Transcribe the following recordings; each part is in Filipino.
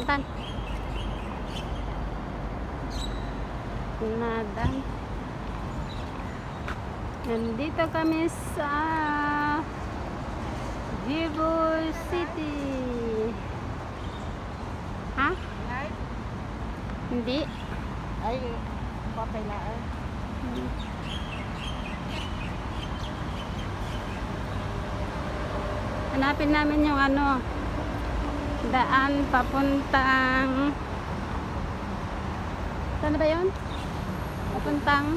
Tan. Nadan. Nandito kami sa Cebu City. Ha? Hindi. Ay, papailaan. Hanapin namin yung ano, daan papuntang, saan ba yun? Papuntang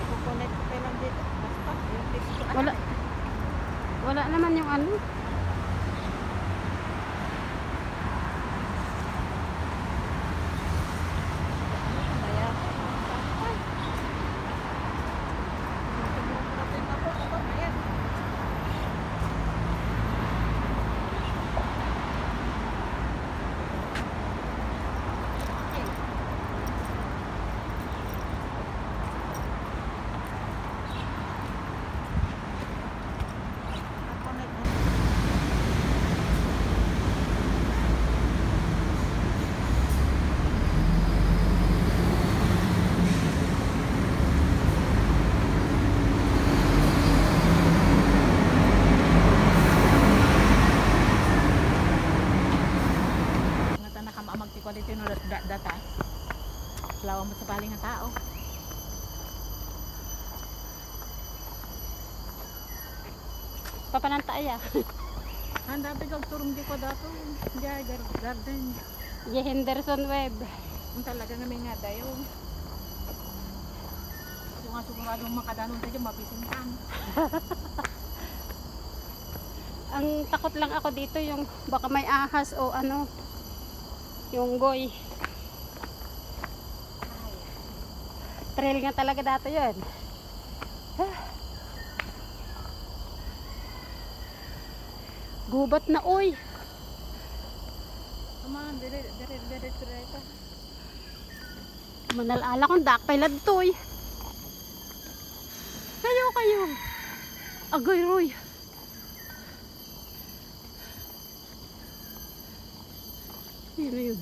Kukunik pa lang dito. Basta, yung dito. wala naman yung ano. Dito no data. Lawa mo sa paling ng tao. Papanantay ah. Handa bigag turong di ko dato. Diya garden. Ye Henderson Web. Ang talaga namin nga dayo. Yung nga siguradong makadanon tayo mapisintan. Ang takot lang ako dito yung baka may ahas o ano. Yung goy. Trail nga talaga dito yun. Gubat na oy. Come on, dire. Manalala kong dakpilad to eh. Kayo. Agoy roy. Yun.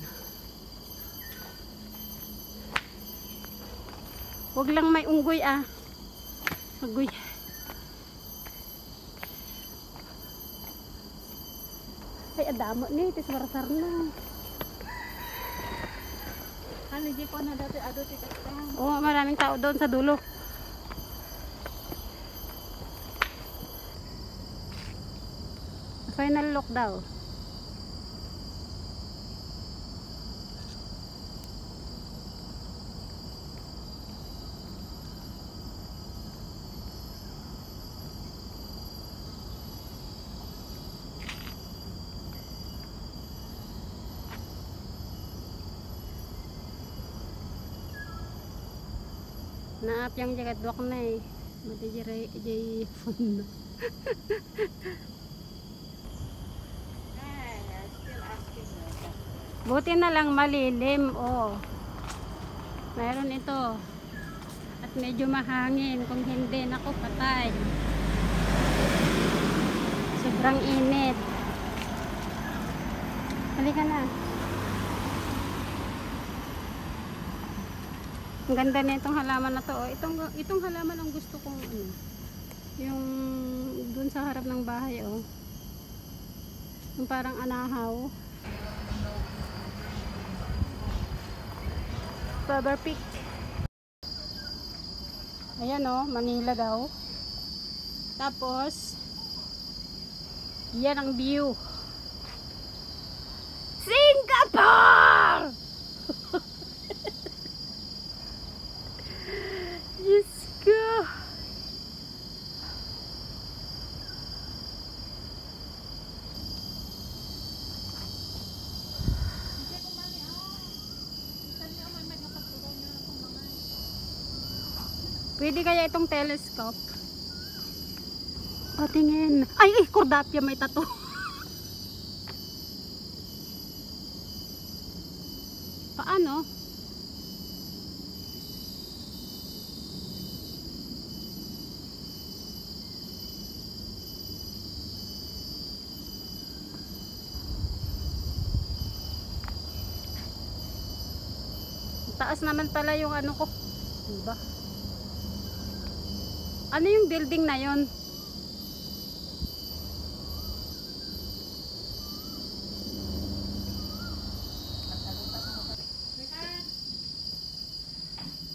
Huwag lang may unggoy ah. Agoy. Ay adamo ni tis marasar na. Ano di ko na dati ado ti kasang. Oo, maraming tao doon sa dulo. Final look daw. Naap yang jagat dok na eh. Mati jay phone. Buti na lang malilim oh. Meron ito. At medyo mahangin. Kung hindi naku patay. Sobrang init. Halika na. Ang ganda na itong halaman na to. Oh. Itong halaman ang gusto kong ano. Yung dun sa harap ng bahay oh. Yung parang anahaw. Feather Peak. Ayan oh, Manila daw. Tapos yan ang view. Singapore! Diyos ko. Pwede kaya itong telescope? O, tingin. Ay, kordapya may tato. Paano? Taas naman pala yung ano ko. Diba? Ano yung building na yon?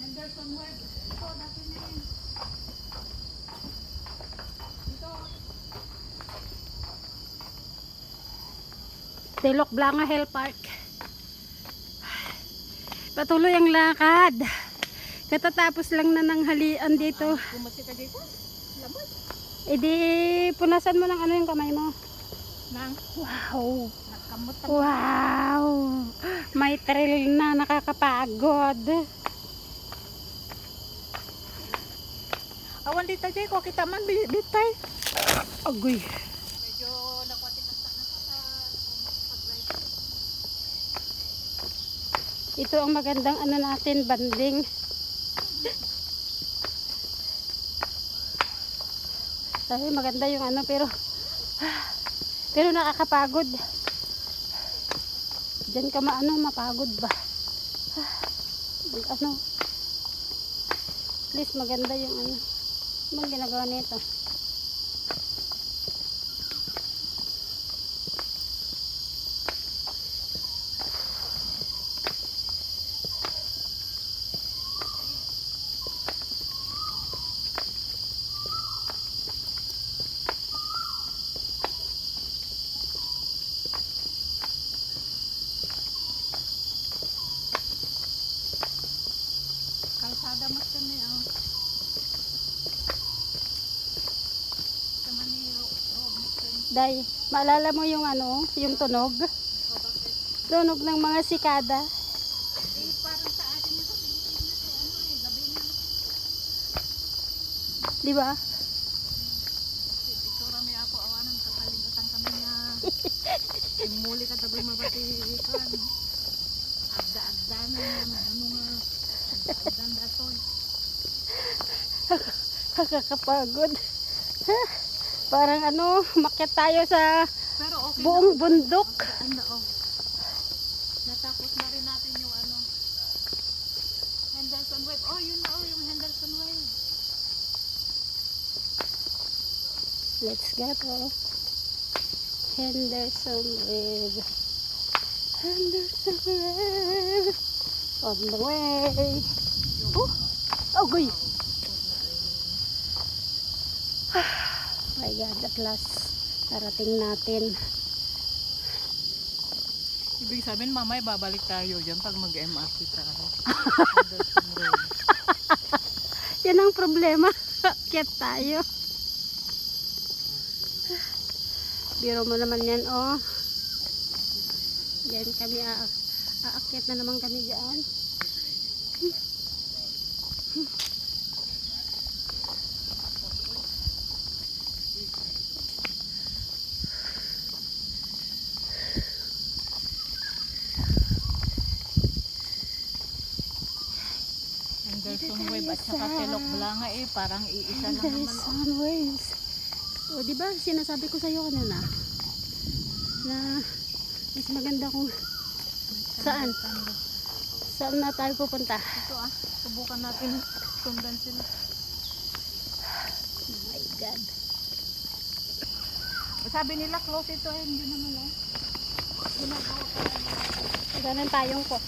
Henderson Web. Ito, dati na yun. Ito. Tilok Blanga Hill Park. Patuloy ang lakad. Katatapos lang na ng halian dito. Kumasi ka dito. Labas. E di, punasan mo ng ano yung kamay mo. Nang. Wow! Nakamot na. Wow! May thrill na, nakakapagod. Awan dito, Jay. Kung kita man, bitay. Agoy. Medyo nakwatikas-takas na sa pag-drive. Ito ang magandang ano natin, banding. Sabi maganda yung ano, pero nakakapagod. Diyan ka mapagod ba? Ano? At least maganda yung ano. Ano bang ginagawa nito? Kalsada mas kami, oh. Sa Manilo, Day, maalala mo yung ano, yung tunog? Tunog ng mga sikada. eh, parang sa atin yung sa Pilipinas, eh, ano eh, gabi na. Di ba? Ito rami ako, awanan, kakalimutan kami nga. Imuli ka tabi mabatikan. Agda-agda na yan, ano nga. Agda-agda datoy. Nakakapagod. Parang ano, makyat tayo sa Pero okay buong na. bundok. Daan na, oh. Natapos na rin natin yung ano. Henderson Wave. Oh, yun na, oh, yung Henderson Wave. Let's go to Henderson Wave. Henderson Wave. On the way. Oh, goy. My God, at last narating natin. Ibig sabihin, mamaya babalik tayo dyan pag mag-MRT tayo. Henderson Wave. Yan ang problema. Akyat tayo. Biro mo naman yan, oh. Yan kami, aakyat na naman kami dyan. Henderson Wave at saka Tilok Blanga eh, parang iisa lang naman. Henderson Waves. O, diba, sinasabi ko sa'yo kanina na mas maganda kung saan na tayo pupunta. Ito ah, subukan natin sundan sila. Oh my God. Sabi nila close ito eh, hindi naman eh. Ginagawa pa lang. Ganun tayong ko.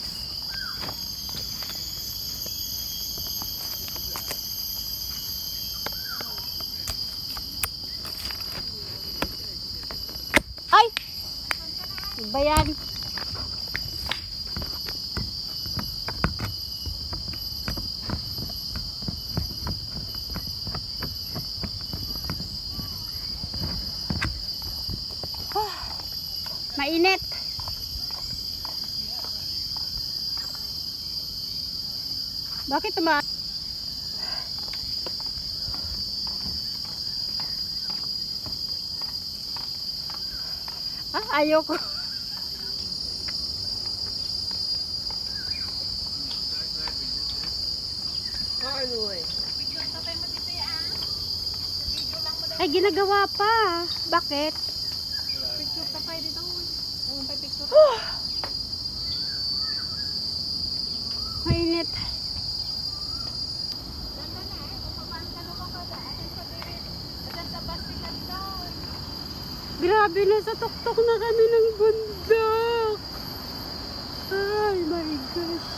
Ay! Iba yan. Mainit. Bakit tuma? Ayoko. Ay, ginagawa pa. Bakit? Picture pa kayo dito. Huwag pa picture. My mainit. Ganda na eh. Kung paano ka naman ka ba? Atin sa birit. Atin sa basikan daw. Grabe na sa tuktok na kami ng bundok. Ay my gosh.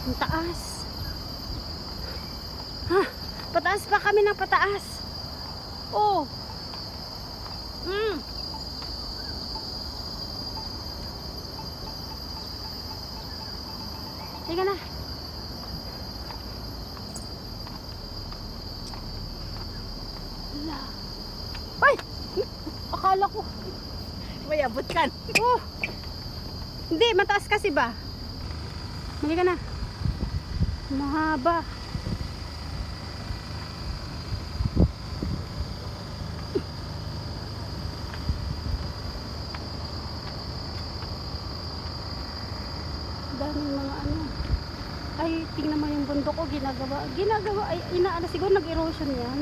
Ang taas. Ha, pataas pa kami ng pataas. Oh. Teka na. Hala. Ay! Akala ko. May abot kan. Oh. Hindi, mataas kasi ba? Mali ka na. Mahaba. Daming mga ano. Ay, tingnan mo yung bundok ko, ginagawa. Ay, inaano siguro nag-erosion yan.